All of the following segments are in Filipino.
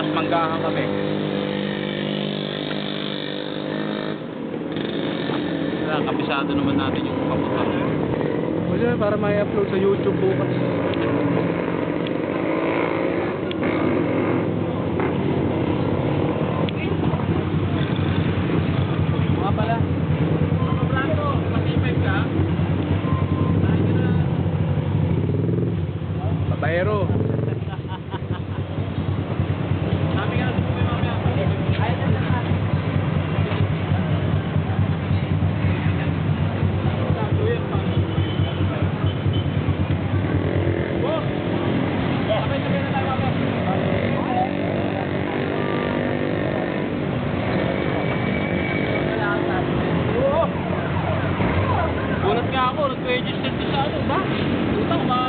Mas manggahan kami. Kabisado naman natin yung kaputar. Wala, para may upload sa YouTube bukas. Mga pala. Braso, matipid ka. Babayero. Sabi nga, subukin mamaya. Gulat nga ako, nag-register ko sa ano ba? Utang ba?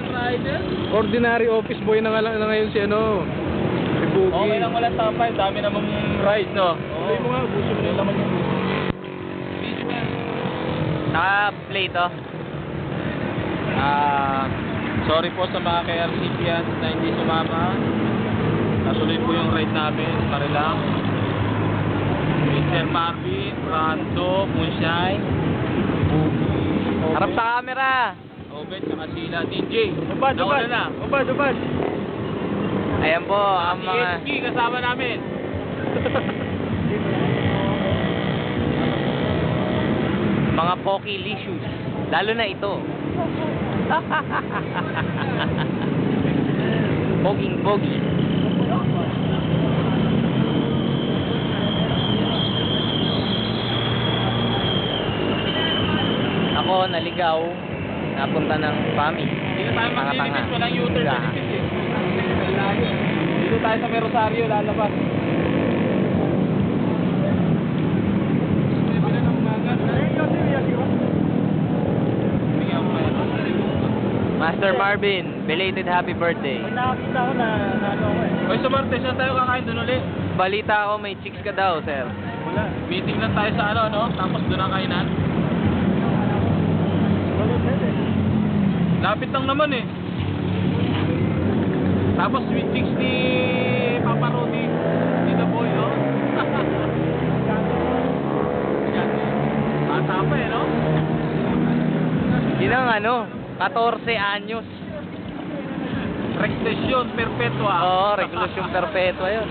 Rider? Ordinary office boy na nga lang na ngayon si ano. Si Boogie. Okay lang wala top 5, dami namang ride, no? Tuloy mo nga, buso mo na yung laman yung Naka-plate, oh. Sorry po sa mga KRCPians na hindi sumama. Natuloy po yung ride namin, pare lang. Mr. Marvin, Franzo, Moonshine, Boogie, Harap sa camera. Obed, saka sila, DJ. Ubad, ubad. Nauna na. Ubad, ubad. Ayan po ang mga ESG kasama namin. mga Pocky Licious. Lalo na ito. Poging pogi. Ako naligaw, napunta ng PAMI. Hindi na tayo maglilimit, Tanga-tanga. walang U-turn Ga. benefit eh. Dito tayo sa may Rosario, lalabas. Bigyan ko kayo. Master Marvin, belated happy birthday. Nakakita ko na ano ko eh. Oy, sa Martes, saan tayo kakain doon ulit? Balita ko may chicks ka daw, sir. Wala. Meeting lang tayo sa ano, no? Tapos doon ang kainan. Wala pwede. Lapit lang naman eh. Tapos sweet chicks ni Papa Rudy. Dito boy, no? Bata pa eh, no? Yun ang ano, 14 anyos. Recession perpetua. Oo, Revolution Perpetua yun.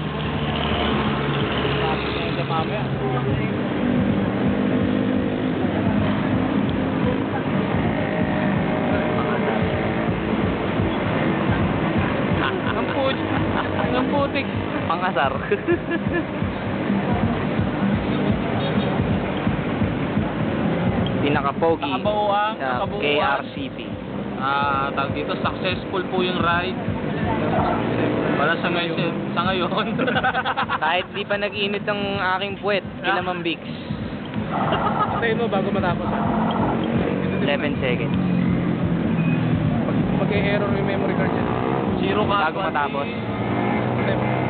Tapos na yung mamaya. Ang putik. Pangasar. Pinaka-pogi Nakabuuan, sa nakabuuan. KRCP. Tawag dito, successful po yung ride. Wala sa ngayon. Sa ngayon. Kahit di pa nag-init ang aking puwet, ilamang bigs. Tayo mo bago matapos ha. 11 seconds. Mag-error yung memory card yan. Zero Bago matapos. Tayo mo.